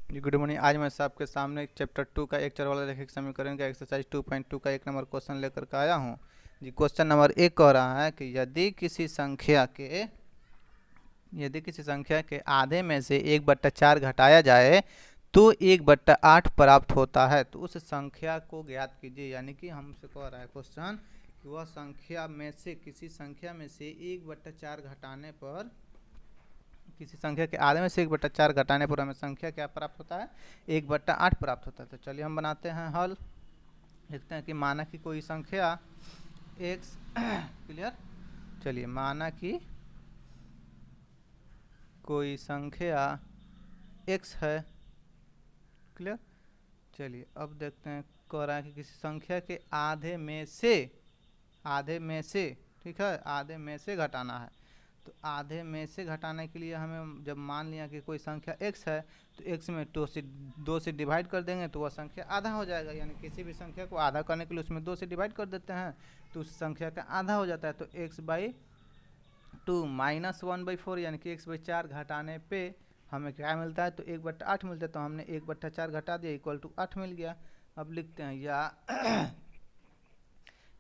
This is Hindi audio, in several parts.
जी गुड मॉर्निंग। आज मैं आपके सामने चैप्टर 2 का एक चर वाला रैखिक समीकरण का एक्सरसाइज 2.2 का 1 नंबर क्वेश्चन लेकर के आया हूँ। जी क्वेश्चन नंबर 1 कह रहा है कि यदि किसी संख्या के आधे में से 1/4 घटाया जाए तो 1/8 प्राप्त होता है। तो उस संख्या को ज्ञात कीजिए। यानी कि हमसे कह रहा है क्वेश्चन कि वह संख्या में से किसी संख्या में से 1/4 घटाने पर, किसी संख्या के आधे में से 1/4 घटाने पर हमें संख्या क्या प्राप्त होता है, 1/8 प्राप्त होता है। तो चलिए हम बनाते हैं हल। देखते हैं कि माना कि कोई संख्या x क्लियर। चलिए माना कि कोई संख्या x है, क्लियर। चलिए अब देखते हैं, कह रहा है कि किसी संख्या के आधे में से ठीक है, आधे में से घटाना है। तो आधे में से घटाने के लिए हमें जब मान लिया कि कोई संख्या x है तो x में 2 से डिवाइड कर देंगे तो वह संख्या आधा हो जाएगा। यानी किसी भी संख्या को आधा करने के लिए उसमें 2 से डिवाइड कर देते हैं तो उस संख्या का आधा हो जाता है। तो x/2 -1/4 यानी कि x/4 घटाने पे हमें क्या मिलता है, तो 1/8 मिलता है। तो हमने 1/4 घटा दिया इक्वल टू 8 मिल गया। अब लिखते हैं या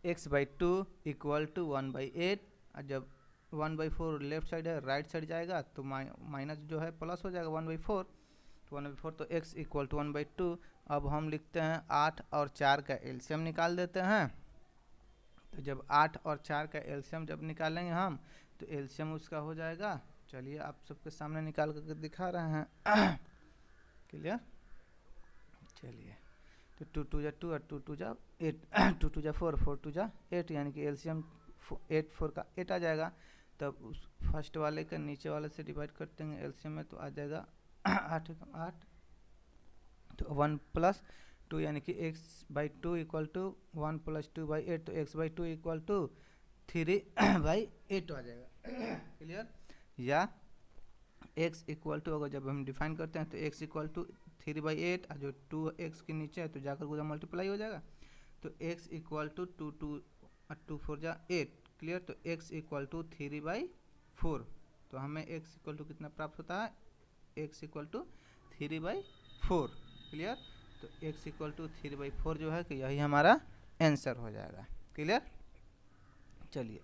x/2 इक्वल टू 1/8। जब 1/4 लेफ्ट साइड है, राइट साइड जाएगा तो माइनस जो है प्लस हो जाएगा 1/4। तो 1/4 तो x इक्वल टू 1/2। अब हम लिखते हैं 8 और 4 का एलसीएम निकाल देते हैं। तो जब 8 और 4 का एलसीएम जब निकालेंगे हम तो एलसीएम उसका हो जाएगा, चलिए आप सबके सामने निकाल करके दिखा रहे हैं क्लियर। चलिए तो 2 2 जा 2 और 2 2 जा 8 2 2 जा 4 4 2 जा 8 यानी कि एलसीएम 8 4 का 8 आ जाएगा। तब उस फर्स्ट वाले का नीचे वाले से डिवाइड करते हैं एलसीएम में तो आ जाएगा 8 8। तो 1 + 2 यानी कि x/2 इक्वल टू 1 + 2/8। तो x/2 इक्वल टू 3/8 आ जाएगा क्लियर। या x इक्वल टू, अगर जब हम डिफाइन करते हैं तो x इक्वल टू 3/8 और जो 2x के नीचे है तो जाकर उधर मल्टीप्लाई हो जाएगा। तो x इक्वल टू 2 2 4 जा 8 क्लियर। तो x इक्वल टू 3/4। तो हमें x इक्वल टू कितना प्राप्त होता है, x इक्वल टू 3/4 क्लियर। तो x इक्वल टू 3/4 जो है कि यही हमारा आंसर हो जाएगा क्लियर। चलिए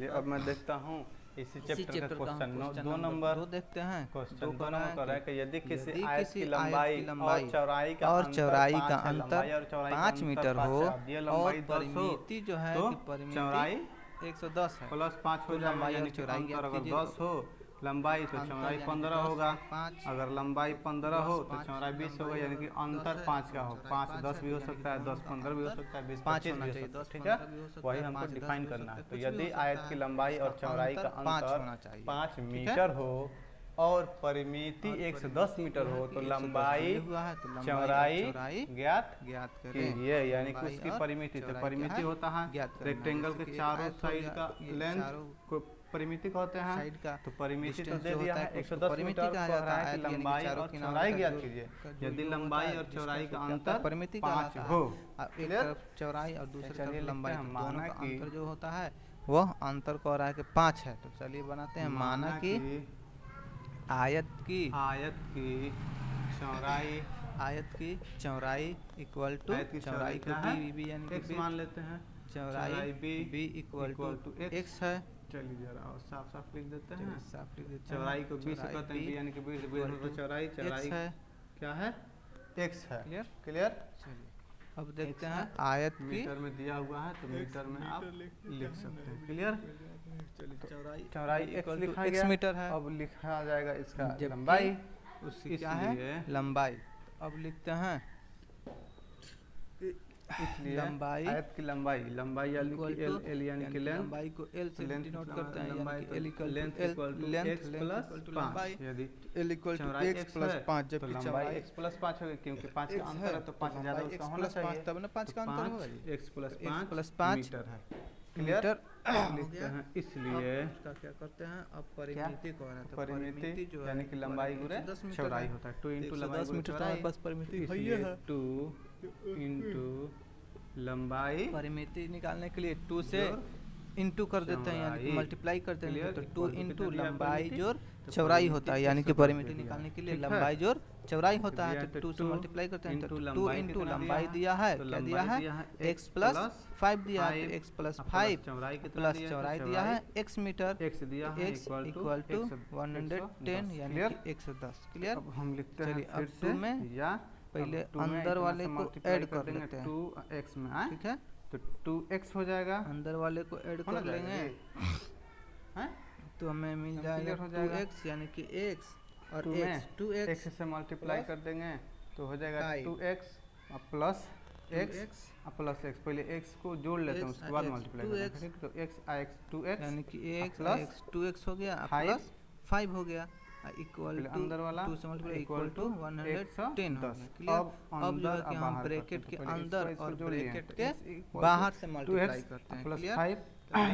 अब मैं देखता हूँ इसी चैप्टर का क्वेश्चन 2 नंबर देखते हैं। क्वेश्चन 2 नंबर कह रहा है कि यदि किसी आयत किसी की आयत लंबाई की लंबाई और चौड़ाई का और चौड़ाई का अंतर अंतर 5 मीटर हो और परिमिति जो है कि चौड़ाई 110 है प्लस 5 हो तो जाएगा। लंबाई और यानी कि चौड़ाई अंतर ज्ञात अगर कीजिए। 10 हो लंबाई तो अंतर चौड़ाई यानी कि 15 10 होगा। 5 अगर लंबाई 15 हो तो 5 चौड़ाई 20 होगा। यानी कि अंतर 10 5 का हो, चौड़ाई 5 5 10 भी हो यानी सकता है, कि 10 15 भी हो सकता है, 20 5 25 होना भी हो चाहिए, सकता है। 10 ठीक है, 15 भी हो सकता वही है, हमको 5 10 डिफाइन भी हो करना सकता है। है, तो कुछ भी हो यदि सकता आयत की है। लंबाई और इसका चौड़ाई का अंतर 5 अंतर होना चाहिए 5 ठीक है। मीटर हो और परिमिति 110 मीटर हो तो लंबाई चौड़ाई ज्ञात करें कीजिए। यानी कि उसकी परिमिति, तो परिमिति होता है रेक्टेंगल के चारों साइड का लेंथ को परिमिति कहते हैं। साइड का तो परिमिति तो दे जो दिया होता है है 110 परिमिति मीटर। कहा कह जाता रहा है है। कि लंबाई और चौड़ाई ज्ञात कीजिए। यदि लंबाई और चौड़ाई का अंतर परिमिति 5 हो, एक तरफ चौड़ाई और दूसरी तरफ लंबाई, तो दोनों का कि अंतर जो होता है वह अंतर कह रहा है कि 5 है। तो चलिए बनाते हैं। माना कि आयत की चौड़ाई इक्वल टू चौड़ाई को b यानी कि x मान लेते हैं, चौड़ाई b इक्वल टू x है। चलिए जरा और साफ साफ लिख देते हैं। साफ लिख देते हैं। चौड़ाई को b से कहते हैं, b यानी कि b चौड़ाई है क्या है, x है क्लियर। चलिए अब देखते हैं आयत की मीटर में दिया हुआ है तो मीटर में आप लिख सकते हैं क्लियर। चौड़ाई x लिखा गया, मीटर है। अब लिखा जाएगा इसका लंबाई, उसकी क्या है लंबाई। अब लिखते हैं इसलिए लंबाई आयत की लंबाई यानी कि l यानी कि लेंथ, लंबाई को l से डिनोट करते हैं। लंबाई यानी कि l equal length equal to x plus लंबाई, यदि l equal to x plus 5 जबकि लंबाई x प्लस 5 होगी क्योंकि 5 का अंतर है तो 5 ज्यादा उसका होना चाहिए, तब ना 5 का अंतर होगा जी। x प्लस 5 मीटर है क्लियर लिखते हैं। इसलिए उसका क्या करते हैं, अब परिमिति को है तो परिमिति जो यानी कि लंबाई गुणे चौड़ाई होता है। 2 इंटू लंबाई 10 मीटर हमारे पास परिमिति है। 2 इंटू लंबाई, परिमिति निकालने के लिए 2 से इंटू कर देते हैं यानी कि मल्टीप्लाई करते हैं। तो 2 इंटू लंबाई जोड़ चौड़ाई होता है। यानी कि परिमिति निकालने के लिए लंबाई जोड़ चौड़ाई होता है तो 2 से मल्टीप्लाई करते हैं तो 2 इंटू लंबाई दिया है, क्या दिया है x प्लस 5 दिया है, तो x प्लस 5 प्लस चौड़ाई दिया है x मीटर, x दिया है इक्वल टू 110 यानी कि 110। क्लियर। अब हम लिखते हैं अब 2 में या पहले अंदर वाले को ऐड कर लेते हैं 2x में, ठीक है, तो 2x हो जाएगा, अंदर वाले को ऐड कर लेंगे तो हमें मिल जाएगा 2x यानी कि x और x से मल्टीप्लाई कर देंगे तो हो जाएगा 2x plus x plus x। पहले x को जोड़ लेते हैं उसके बाद मल्टीप्लाई करते हैं, तो x 2x यानी कि x 2x हो गया प्लस 5 हो गया इक्वल टू अंदर वाला 2 से मल्टीप्लाई इक्वल टू 110। क्लियर। अब जो है कि हम ब्रैकेट के अंदर और ब्रैकेट के बाहर से मल्टीप्लाई करते हैं, प्लस 5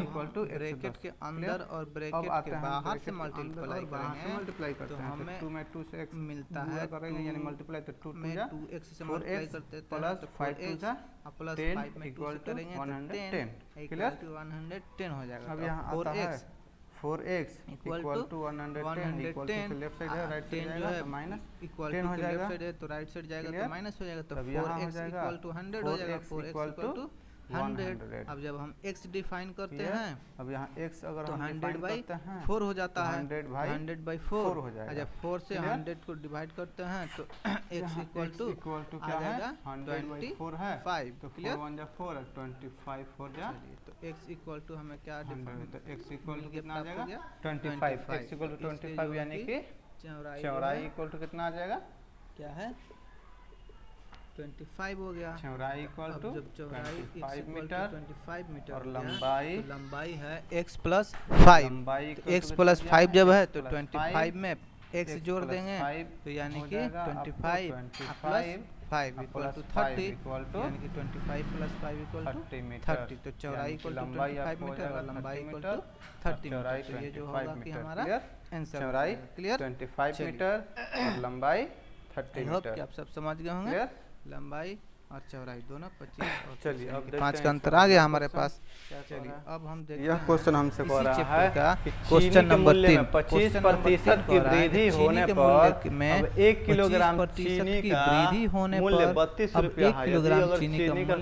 इक्वल टू ब्रैकेट के अंदर और ब्रैकेट के बाहर से मल्टीप्लाई करेंगे तो हमें 2 में 2 से x मिलता है, करेंगे यानी मल्टीप्लाई तो 2 में 2x से मल्टीप्लाई करते हैं प्लस 5 प्लस 5 में 2 से करेंगे तो 10 इक्वल टू 110 हो जाएगा। अब यहाँ आता है 4x equal to 110 equal to left side है, राइट साइड जाएगा तो minus equal to left side है तो राइट साइड जाएगा तो माइनस हो जाएगा, तो 4x इक्वल टू 100 हो जाएगा, 4x इक्वल टू 100। अब जब हम x डिफाइन करते हैं अब यहाँ x अगर तो हम 100 बाई 4 हो जाता है, 100 बाई 4 हो जाएगा। जब 4 से 100 को डिवाइड करते हैं तो x इक्वल टू क्या है 100/4 है, 5 तो क्लियर 4 1 जा 4 25 हो जा, तो x इक्वल टू हमें क्या डिफाइन, तो x इक्वल टू कितना आ जाएगा 25, x इक्वल टू 25 यानी कि चौड़ाई इक्वल टू कितना आ जाएगा, क्या है 25 हो गया, चौड़ाई इक्वल टू 25 मीटर और लंबाई है x प्लस 5, x प्लस 5 जब है तो 25 में x जोड़ देंगे तो यानी कि 25 प्लस 5 इक्वल टू 30 यानी कि 25 प्लस 5 इक्वल टू 30, तो चौड़ाई इक्वल टू 25 मीटर और लंबाई इक्वल टू 30 मीटर, तो ये जो होगा कि हमारा आंसर। चौड़ाई क्लियर 25 मीटर और लंबाई 30 मीटर। आप सब समझ गए होंगे, लंबाई और चौड़ाई दोनों 25 और चलिए अब 5 का अंतर आ गया हमारे पास। चलिए अब हम देखते हैं यह क्वेश्चन हमसे कह रहा है कि क्वेश्चन नंबर 3 25% की वृद्धि होने पर में 1 किलोग्राम चीनी की वृद्धि होने पर 32 रुपया है। 1 किलोग्राम चीनी का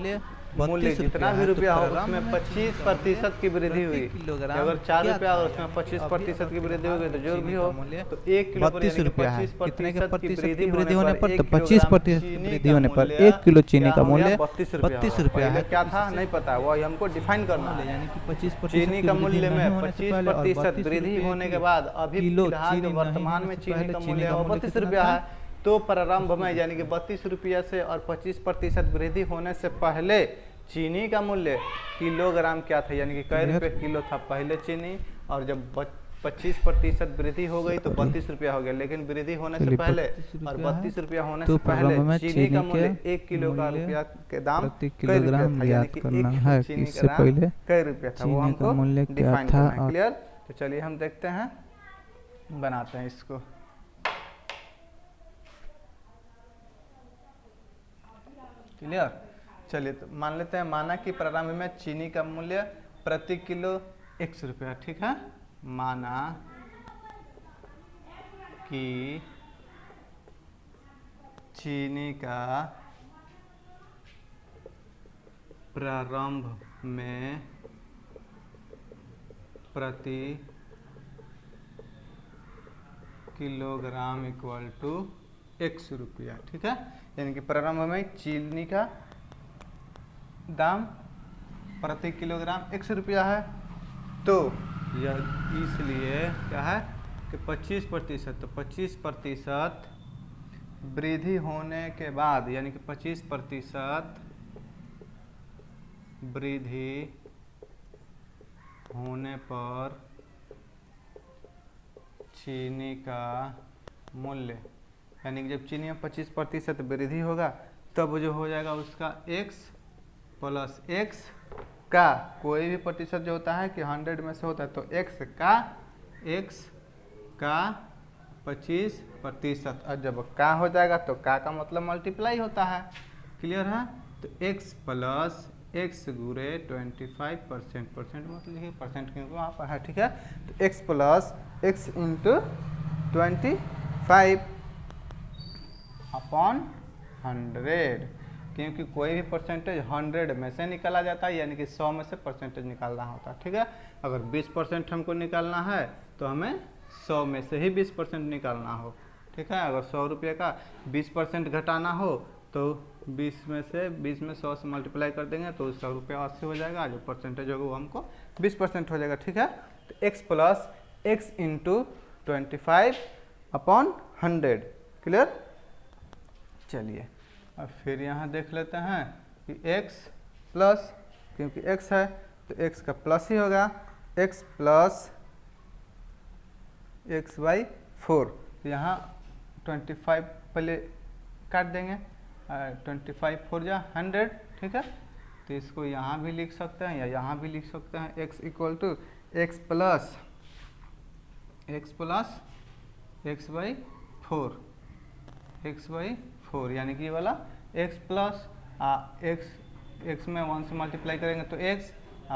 मूल्य जितना भी रुपया हो उसमें 25% की वृद्धि हुई, अगर 4 रुपया और उसमें 25% की वृद्धि हो गई तो जो भी हो तो 1 किलो 32 रुपया है। कितने के प्रतिशत की वृद्धि होने पर, तो 25% की वृद्धि होने पर 1 किलो चीनी का मूल्य 32 रुपया है। क्या था नहीं पता, वो हमको डिफाइन करना है, यानी कि 25% चीनी का मूल्य में 25% वृद्धि होने के बाद अभी वर्तमान में चीनी का मूल्य 32 रुपया है, तो प्रारंभ में यानी कि 32 रुपया से और 25% वृद्धि होने से पहले चीनी का मूल्य किलोग्राम क्या था, यानी कि कई रुपए किलो था पहले चीनी, और जब 25% वृद्धि हो गई तो 32 रुपया हो गया, लेकिन वृद्धि होने से पहले और 32 रुपया होने से पहले चीनी का मूल्य 1 किलो का रुपया के दाम कई रुपया था, यानी कि 1 चीनी का दाम कई रुपया था, वो हमको डिफाइन करना है। क्लियर। तो चलिए हम देखते हैं, बनाते हैं इसको। क्लियर। चलिए तो मान लेते हैं, माना कि प्रारंभ में चीनी का मूल्य प्रति किलो 100 रुपया, ठीक है। माना कि चीनी का प्रारंभ में प्रति किलोग्राम इक्वल टू 100 रुपया, ठीक है। यानी कि प्रारंभ में चीनी का दाम प्रति किलोग्राम 100 रुपया है, तो यह इसलिए क्या है कि 25%, तो 25% वृद्धि होने के बाद यानी कि 25% वृद्धि होने पर चीनी का मूल्य, यानी कि जब चीनी में 25% वृद्धि होगा तब जो हो जाएगा उसका x प्लस x का कोई भी प्रतिशत जो होता है कि 100 में से होता है, तो x का 25%, और जब का हो जाएगा तो का मतलब मल्टीप्लाई होता है। क्लियर है। तो x प्लस x गुरे 25%, मतलब लिखिए परसेंट क्योंकि वहाँ पर है, ठीक है। तो x plus x into 25 upon 100, क्योंकि कोई भी परसेंटेज 100 में से निकाला जाता है, यानी कि 100 में से परसेंटेज निकालना होता है। ठीक है, अगर 20% हमको निकालना है तो हमें 100 में से ही 20% निकालना हो। ठीक है, अगर 100 रुपये का 20% घटाना हो तो 20 में 100 से मल्टीप्लाई कर देंगे तो उसका रुपया 80 हो जाएगा, जो परसेंटेज होगा वो हमको 20% हो जाएगा। ठीक है, तो x plus x into 25 upon 100, clear. चलिए अब फिर यहाँ देख लेते हैं कि x प्लस, क्योंकि x है तो x का प्लस ही होगा, x प्लस x बाई 4। तो यहाँ 25 पहले काट देंगे, 25 4 जा 100। ठीक है, तो इसको यहाँ भी लिख सकते हैं या यहाँ भी लिख सकते हैं, x equal to x plus x by 4 यानी कि ये वाला x प्लस x में 1 से मल्टीप्लाई करेंगे तो x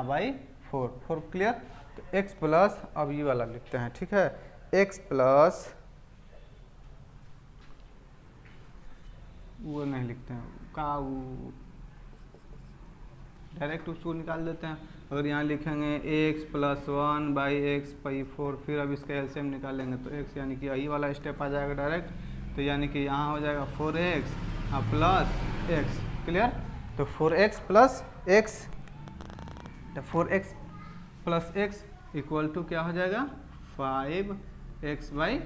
बाई 4 क्लियर। तो x प्लस, अब ये वाला लिखते हैं। ठीक है, x प्लस, वो नहीं लिखते हैं का, डायरेक्ट उसको निकाल देते हैं। अगर यहाँ लिखेंगे x plus 1 by x by 4, फिर अब इसका एलसीएम निकालेंगे तो x यानी कि यही वाला स्टेप आ जाएगा डायरेक्ट, तो यानी कि यहाँ हो जाएगा 4x प्लस x, क्लियर। तो 4x प्लस x, तो 4x plus x equal to क्या हो जाएगा 5x बाई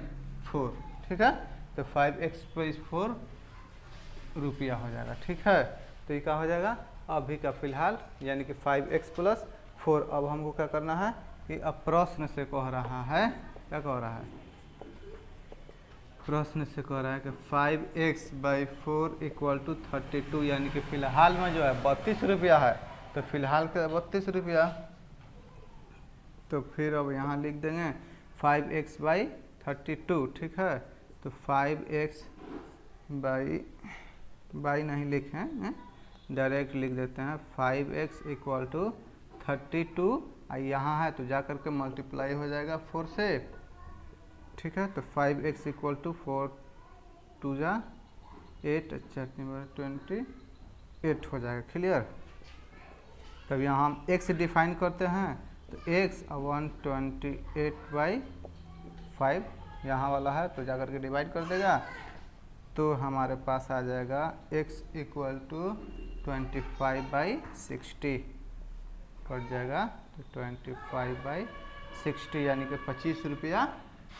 4। ठीक है, तो 5x बाई 4 रुपया हो जाएगा। ठीक है, तो ये क्या हो जाएगा अभी का फिलहाल, यानी कि 5x प्लस 4। अब हमको क्या करना है कि अब प्रश्न से कह रहा है, क्या कह रहा है, प्रश्न से कह रहा है कि 5x बाई 4 इक्वल टू 32, यानी कि फिलहाल में जो है 32 रुपया है, तो फिलहाल का 32 रुपया। तो फिर अब यहाँ लिख देंगे 5x बाई 32। ठीक है, तो 5x बाई नहीं लिखें, डायरेक्ट लिख देते हैं 5x इक्वल टू 32, यहाँ है तो जा करके मल्टीप्लाई हो जाएगा 4 से। ठीक है, तो 5x इक्वल टू 4 2 जा 8, अच्छा 28 हो जाएगा, क्लियर। तब यहाँ हम x डिफाइन करते हैं, तो x 128 बाई 5 यहाँ वाला है तो जा करके डिवाइड कर देगा, तो हमारे पास आ जाएगा x equal to 25 by 60 cut जाएगा, तो 25 बाई 60 यानी कि 25 रुपया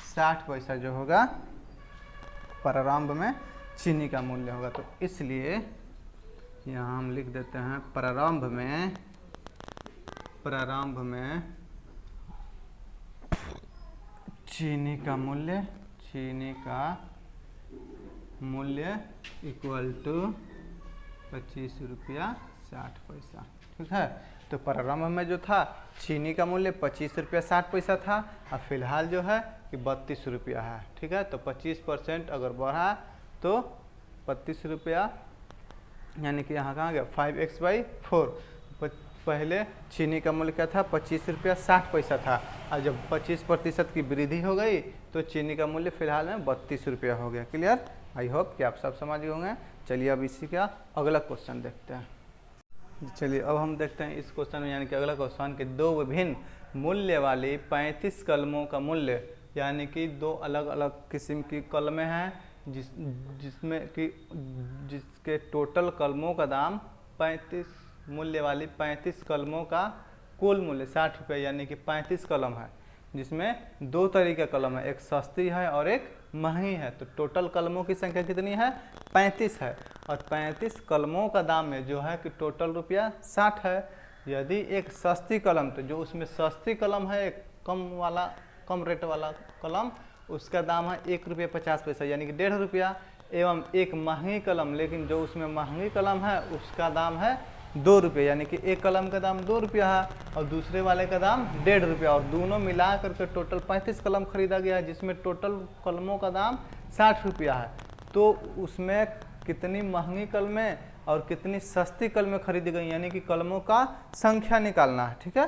60 पैसा जो होगा प्रारंभ में चीनी का मूल्य होगा। तो इसलिए यहाँ हम लिख देते हैं प्रारंभ में चीनी का मूल्य इक्वल टू 25 रुपया 60 पैसा। ठीक है, तो प्रारंभ में जो था चीनी का मूल्य 25 रुपया 60 पैसा था, और फिलहाल जो है कि 32 रुपया है। ठीक है, तो 25% अगर बढ़ा तो 32 रुपया, यानी कि यहाँ कहाँ गया 5x बाई 4। पहले चीनी का मूल्य क्या था 25 रुपया 60 पैसा था, और जब 25% की वृद्धि हो गई तो चीनी का मूल्य फिलहाल में 32 रुपया हो गया, क्लियर। आई होप कि आप सब समझ गए होंगे। चलिए अब इसी का अगला क्वेश्चन देखते हैं। चलिए अब हम देखते हैं इस क्वेश्चन में, यानी कि अगला क्वेश्चन के दो विभिन्न मूल्य वाली 35 कलमों का मूल्य, यानी कि दो अलग अलग किस्म की कलमें हैं जिसके टोटल कलमों का दाम 35, मूल्य वाली 35 कलमों का कुल मूल्य 60 रुपये, यानी कि 35 कलम है, जिसमें दो तरह का कलम है, एक सस्ती है और एक महंगी है। तो टोटल कलमों की संख्या कितनी है 35 है, और 35 कलमों का दाम में जो है कि टोटल रुपया 60 है। यदि एक सस्ती कलम, तो जो उसमें सस्ती कलम है एक कम रेट वाला कलम, उसका दाम है 1 रुपया 50 पैसा, यानी कि 1.5 रुपया। एवं एक महंगी कलम, लेकिन जो उसमें महंगी कलम है उसका दाम है 2 रुपये, यानी कि एक कलम का दाम 2 रुपया है और दूसरे वाले का दाम 1.5 रुपया, और दोनों मिला करके टोटल 35 कलम खरीदा गया है, जिसमें टोटल कलमों का दाम 60 रुपया है। तो उसमें कितनी महंगी कलमें और कितनी सस्ती कलमें खरीदी गई, यानी कि कलमों का संख्या निकालना है। ठीक है,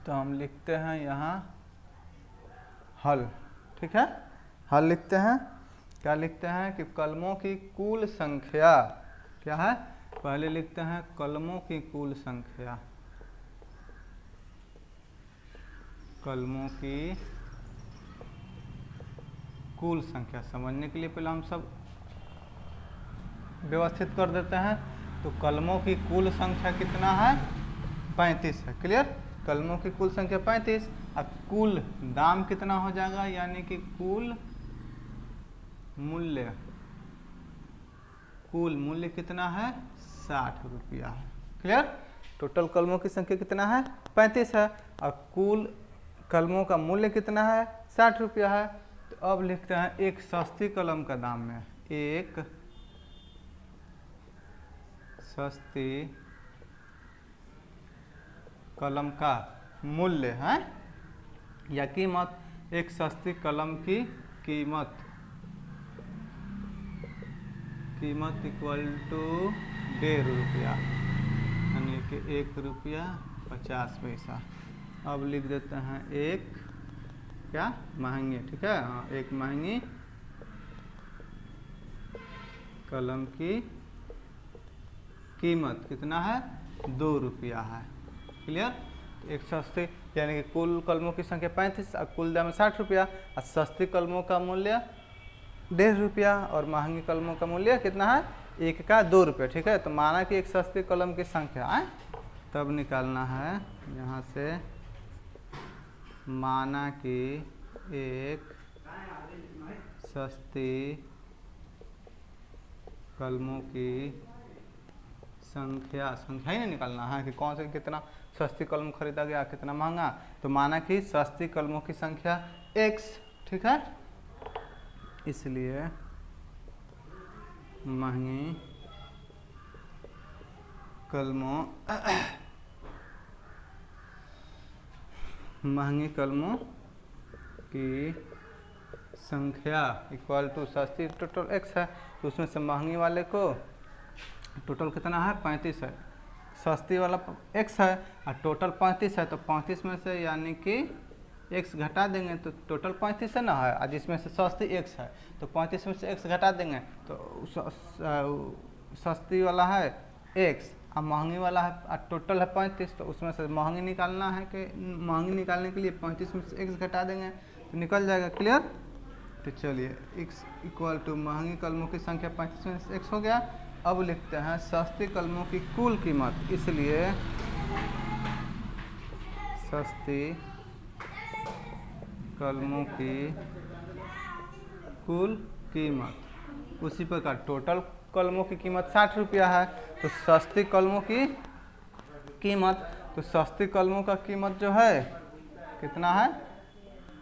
तो हम लिखते हैं यहाँ हल। ठीक है, हल लिखते हैं क्या लिखते हैं कि कलमों की कुल संख्या क्या है, पहले लिखते हैं कलमों की कुल संख्या, कलमों की कुल संख्या। समझने के लिए पहले हम सब व्यवस्थित कर देते हैं। तो कलमों की कुल संख्या कितना है, 35 है। क्लियर, कलमों की कुल संख्या 35। अब कुल दाम कितना हो जाएगा, यानी कि कुल मूल्य, कुल मूल्य कितना है, 60 रुपया है। क्लियर, टोटल कलमों की संख्या कितना है, 35 है, और कुल कलमों का मूल्य कितना है, 60 रुपया है। तो अब लिखते हैं एक सस्ती कलम का दाम में, एक सस्ती कलम का मूल्य है या कीमत, एक सस्ती कलम की कीमत, कीमत इक्वल टू 1.5 रुपया, यानी कि 1 रुपया 50 पैसा। अब लिख देते हैं एक क्या, महंगी, ठीक है, हाँ, एक महंगी कलम की कीमत कितना है, 2 रुपया है। क्लियर, एक सस्ती यानी कि कुल कलमों की संख्या 35 और कुल दाम 60 रुपया, और सस्ती कलमों का मूल्य 1.5 रुपया और महंगी कलमों का मूल्य कितना है, एक का 2 रुपया। ठीक है, तो माना कि एक सस्ती कलम की संख्या है, तब निकालना है यहाँ से, माना कि एक सस्ती कलमों की संख्या, संख्या ही नहीं निकालना है कि कौन से कितना सस्ती कलम खरीदा गया, कितना महंगा। तो माना कि सस्ती कलमों की संख्या x, ठीक है, इसलिए महंगी कलमों महंगी कलमों की संख्या इक्वल टू सस्ती टोटल x है, तो उसमें से महंगी वाले को टोटल कितना है, 35 है, सस्ती वाला x है और टोटल 35 है, तो 35 में से यानी कि x घटा देंगे तो टोटल 35 है ना है, और जिसमें से सस्ती x है तो 35 में से x घटा देंगे तो सस्ती वाला है x और महंगी वाला है और टोटल है 35, तो उसमें से महंगी निकालना है कि महंगी निकालने के लिए 35 में से x घटा देंगे तो निकल जाएगा। क्लियर, तो चलिए x इक्वल टू महंगी कलमों की संख्या 35 में से x हो गया। अब लिखते हैं सस्ती कलमों की कुल कीमत, इसलिए सस्ती कलमों की कुल कीमत, उसी प्रकार टोटल कलमों की कीमत 60 रुपया है, तो सस्ती कलमों की कीमत, तो सस्ती कलमों का कीमत जो है कितना है,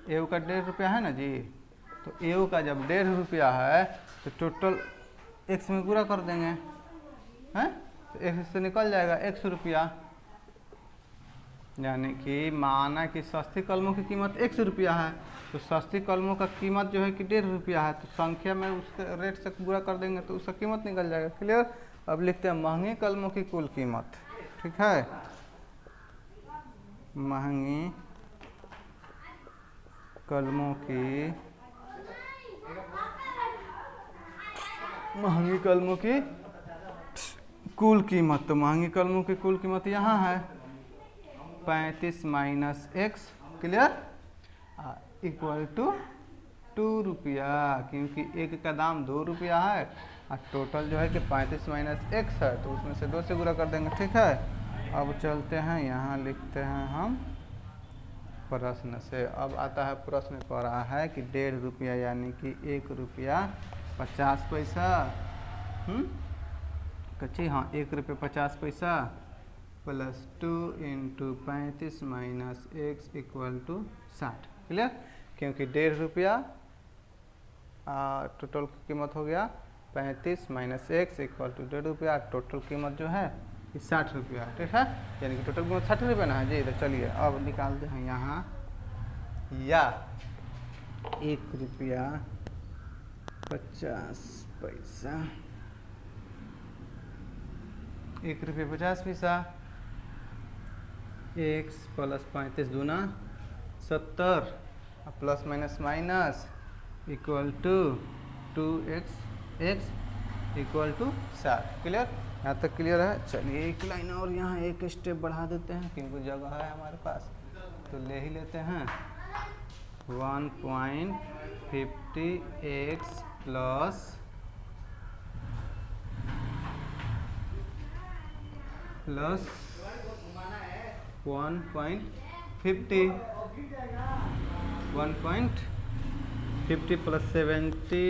एव का 1.5 रुपया है ना जी, तो एव का जब 1.5 रुपया है तो टोटल x में पूरा कर देंगे, हैं, तो x से निकल जाएगा 100 रुपया, यानी कि माना कि सस्ती कलमों की कीमत 100 रुपया है, तो सस्ती कलमों का कीमत जो है कि 1.5 रुपया है, तो संख्या में उसके रेट से पूरा कर देंगे तो उसका कीमत निकल जाएगा। क्लियर, अब लिखते हैं महंगी कलमों की कुल कीमत, ठीक है, महंगी कलमों की कुल कीमत, तो महंगी कलमों की कुल कीमत यहाँ है 35 minus x, clear, equal to 2 रुपया, क्योंकि एक का दाम 2 रुपया है और टोटल जो है कि 35 माइनस x है, तो उसमें से 2 से गुणा कर देंगे। ठीक है, अब चलते हैं यहाँ लिखते हैं हम प्रश्न से। अब आता है प्रश्न कह रहा है कि 1.5 रुपया यानी कि 1 रुपया 50 पैसा, कच्ची, हाँ, 1 रुपया 50 पैसा plus 2 into 35 minus x equal to 60। Clear, क्योंकि 1.5 रुपया टोटल कीमत हो गया 35 माइनस x इक्वल टू 1.5 रुपया, टोटल कीमत जो है 60 रुपया। ठीक है, यानी कि टोटल कीमत 60 रुपया ना है जी। तो चलिए अब निकालते हैं यहाँ, या 1 रुपया 50 पैसा, 1 रुपया 50 पैसा, x प्लस 35 दूना 70 plus minus minus equal to 2x equal to 7। Clear, यहाँ तक क्लियर है। चलिए एक लाइन और यहाँ एक स्टेप बढ़ा देते हैं क्योंकि जगह है हमारे पास, तो ले ही लेते हैं। 1.50x plus 1.50 plus 70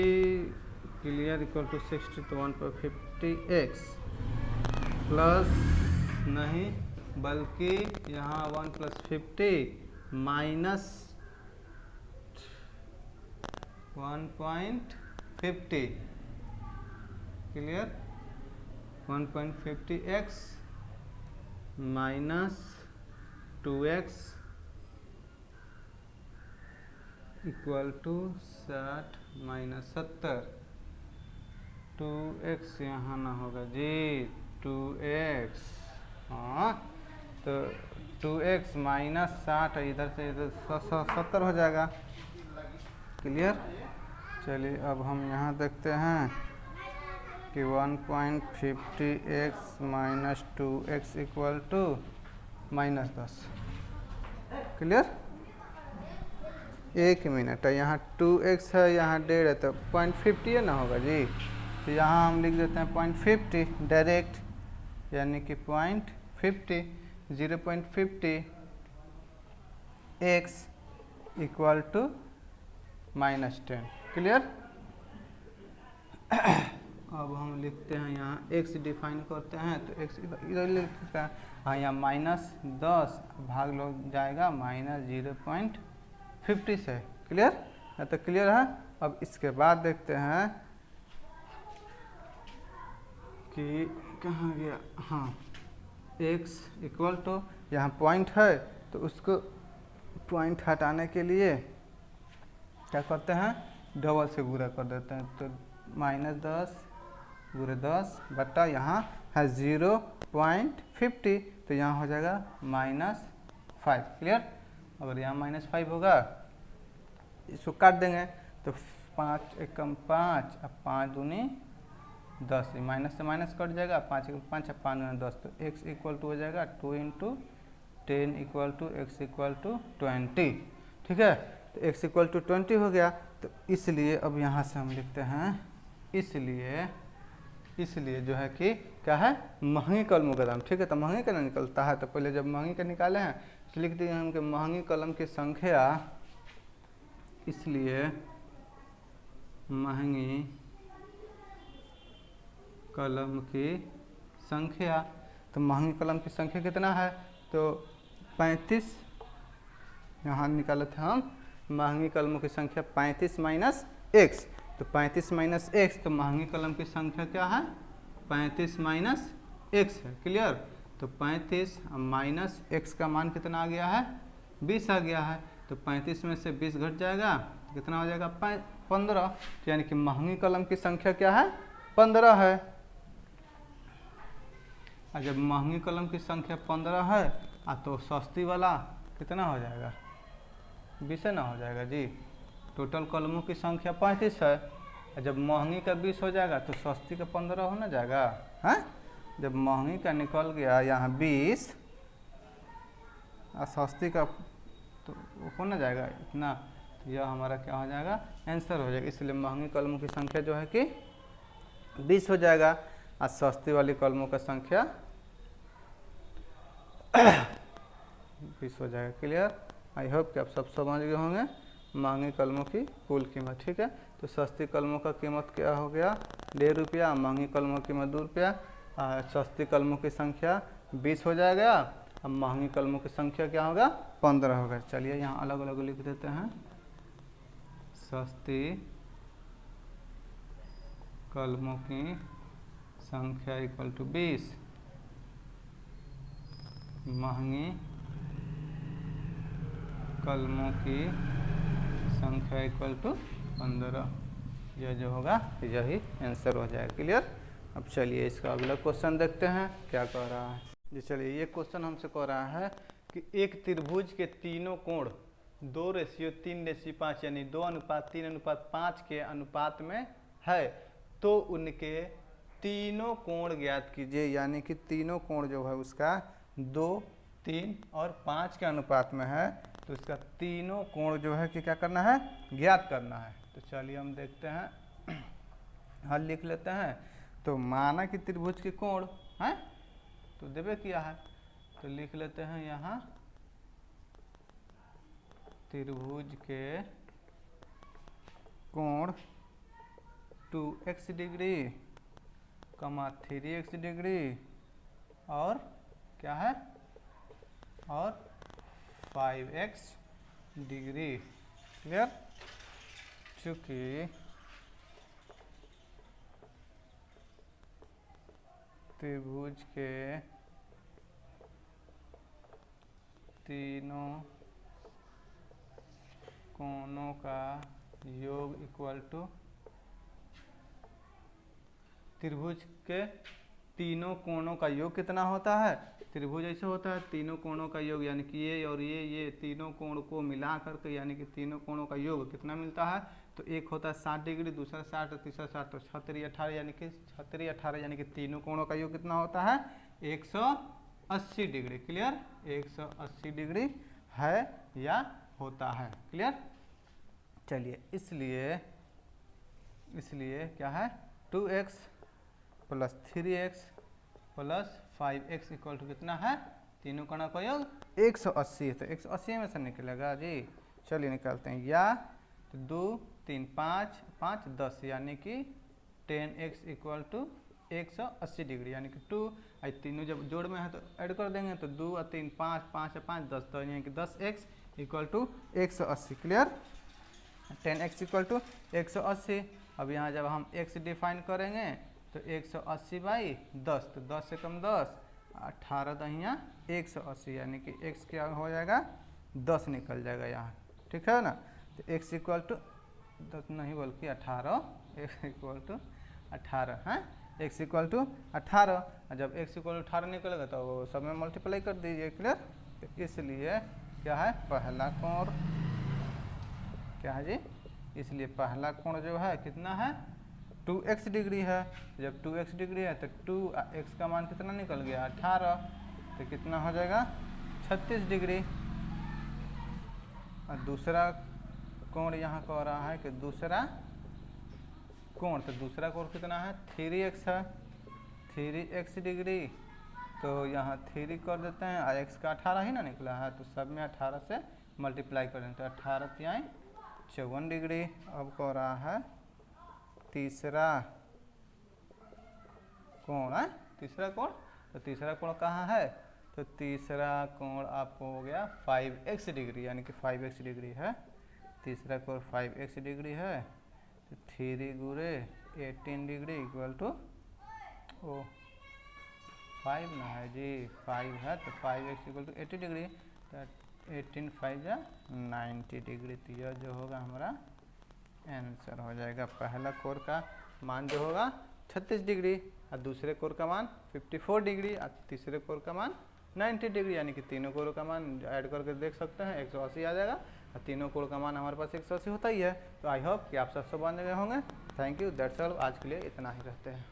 clear equal to 60, तो 1.50x प्लस नहीं बल्कि यहाँ 1 plus 50 minus 1.50 clear 1.50x minus 2x equal to 60 minus 70। 2x यहाँ ना होगा जी, 2x, हाँ तो 2x माइनस 60 इधर से इधर 70 हो जाएगा। क्लियर, चलिए अब हम यहाँ देखते हैं कि 1.50x minus 2x equal to minus 10। Clear, एक मिनट है, यहाँ 2x है यहाँ 1.5 है तो 0.50 ना होगा जी, तो यहाँ हम लिख देते हैं 0.50 डायरेक्ट, यानी कि 0.50 0.50x equal to minus 10। Clear, अब हम लिखते हैं यहाँ x डिफाइन करते हैं, तो x इधर लिखते हैं, हाँ यहाँ माइनस 10 भाग लग जाएगा माइनस 0.50 से। क्लियर, तो क्लियर है। अब इसके बाद देखते हैं कि कहाँ गया, हाँ x इक्वल टू यहाँ पॉइंट है तो उसको पॉइंट हटाने के लिए क्या करते हैं, डबल से गुणा कर देते हैं, तो माइनस 10 गुणे 10 बटा यहाँ है 0.50 तो यहाँ हो जाएगा माइनस 5। क्लियर, अगर यहाँ माइनस 5 होगा इसको काट देंगे तो 5 एकम 5 अब 5 दूनी 10, माइनस से माइनस कट जाएगा, 5 एकम 5 अब 5 दूनी 10, तो x इक्वल टू हो जाएगा 2 × 10 equal to x equal to 20। ठीक है, तो x इक्वल टू 20 हो गया, तो इसलिए अब यहाँ से हम लिखते हैं इसलिए जो है कि क्या है, महंगी कलमों का दाम। ठीक है, तो महंगी का निकलता है, तो पहले जब महंगी का निकाले हैं तो लिख दिए हम कि महंगी कलम की संख्या, इसलिए महंगी कलम की संख्या, तो महंगी कलम की संख्या कितना है, तो 35, यहाँ निकाले थे हम महंगी कलमों की संख्या 35 माइनस x, तो 35 माइनस x, तो महंगी कलम की संख्या क्या है 35 माइनस x है। क्लियर, तो 35 माइनस x का मान कितना आ गया है 20 आ गया है, तो 35 में से 20 घट जाएगा तो कितना हो जाएगा 15, यानी कि महंगी कलम की संख्या क्या है 15 है। और जब महंगी कलम की संख्या 15 है तो सस्ती वाला कितना हो जाएगा 20 ना हो जाएगा जी। टोटल कलमों की संख्या 35 है, जब महंगी का 20 हो जाएगा तो सस्ती का 15 होना जाएगा। हाँ, जब महंगी का निकल गया यहाँ 20 और सस्ती का तो होना जाएगा इतना, तो यह हमारा क्या हो जाएगा आंसर हो जाएगा। इसलिए महंगी कलमों की संख्या जो है कि 20 हो जाएगा और सस्ती वाली कलमों का संख्या 20 हो जाएगा। क्लियर, आई होप कि आप सब समझ गए होंगे महंगी कलमों की कुल कीमत। ठीक है, तो सस्ती कलमों का कीमत क्या हो गया 1.5 रुपया, महंगी कलमों की कीमत 2 रुपया, सस्ती कलमों की संख्या 20 हो जाएगा, अब महंगी कलमों की संख्या क्या होगा 15 होगा। चलिए यहाँ अलग अलग लिख देते हैं, सस्ती कलमों की संख्या इक्वल टू 20, महंगी कलमों की संख्या इक्वल टू 15, यह जो होगा यही आंसर हो जाएगा। क्लियर, अब चलिए इसका अगला क्वेश्चन देखते हैं क्या कह रहा है जी। चलिए ये क्वेश्चन हमसे कह रहा है कि एक त्रिभुज के तीनों कोण 2:3:5 यानी 2:3:5 के अनुपात में है तो उनके तीनों कोण ज्ञात कीजिए, यानी कि तीनों कोण जो है उसका 2, 3 और 5 के अनुपात में है, तो इसका तीनों कोण जो है कि क्या करना है, ज्ञात करना है। तो चलिए हम देखते हैं, हल लिख लेते हैं। तो माना कि त्रिभुज के कोण है तो देवे किया है, तो लिख लेते हैं यहाँ त्रिभुज के कोण 2x डिग्री, 3x डिग्री और क्या है, और 5x डिग्री। क्लियर? चूंकि त्रिभुज के तीनों कोणों का योग इक्वल टू, त्रिभुज के तीनों कोणों का योग कितना होता है, त्रिभुज ऐसे होता है तीनों कोणों का योग, यानी कि ये और ये तीनों कोण को मिला करके यानी कि तीनों कोणों का योग कितना मिलता है, तो एक होता है 60 डिग्री, दूसरा 60 और तीसरा 60, तो 6 18 यानी कि 6 18 यानी कि तीनों कोणों का योग कितना होता है, 180 डिग्री। क्लियर? 180 डिग्री है या होता है। क्लियर? चलिए इसलिए क्या है, 2x plus 3x plus 5x equal to कितना है, तीनों कोणों का योग 180 है, तो 180 में से निकलेगा जी। चलिए निकालते हैं, या तो 2 3 5 5 10 यानी कि 10x इक्वल टू 180 डिग्री, यानी कि 2 तीनों जब जोड़ में है तो ऐड कर देंगे, तो 2 और 3 5 5 और 5 10, तो यानी कि 10x equal to 180। Clear? 10x equal to 180। अब यहाँ जब हम x डिफाइन करेंगे तो 180 बाई 10, तो 10 से कम 10, 18 दहिया 180, यानी कि x क्या हो जाएगा, 10 निकल जाएगा यहाँ। ठीक है ना? तो x इक्वल टू 10 नहीं बल्कि 18, x इक्वल टू 18 है, x इक्वल टू 18। जब x इक्वल टू 18 निकलेगा तो वो सब में मल्टीप्लाई कर दीजिए। क्लियर? तो इसलिए क्या है, पहला कोण क्या है जी, इसलिए पहला कोण जो है कितना है, 2x डिग्री है। जब 2x डिग्री है तो 2x का मान कितना निकल गया, 18, तो कितना हो जाएगा, 36 डिग्री। और दूसरा कोण यहाँ कह रहा है कि दूसरा कोण, तो दूसरा कोण कितना है, 3x है, 3x डिग्री, तो यहाँ 3 कर देते हैं और x का 18 ही ना निकला है, तो सब में 18 से मल्टीप्लाई कर दें, तो 18 तिहाई 54 डिग्री। अब कह रहा है तीसरा कोण है, तीसरा कोण, तो तीसरा कोण कहाँ है, तो तीसरा कोण आपको हो गया 5x डिग्री, यानी कि 5x डिग्री है, तीसरा कोण 5x डिग्री है, तो 3 गुणे 18 डिग्री इक्वल टू 5 ना है जी, 5 है, तो 5x इक्वल टू 80 डिग्री, तो 18 5 जा 90 डिग्री। तो यह जो होगा हमारा आंसर हो जाएगा। पहला कोण का मान जो होगा 36 डिग्री और दूसरे कोण का मान 54 डिग्री और तीसरे कोण का मान 90 डिग्री, यानी कि तीनों कोण का मान ऐड करके देख सकते हैं 180 आ जाएगा, और तीनों कोण का मान हमारे पास 180 होता ही है। तो आई होप कि आप सब बन गए होंगे। थैंक यू, दैट्स ऑल, आज के लिए इतना ही रहते हैं।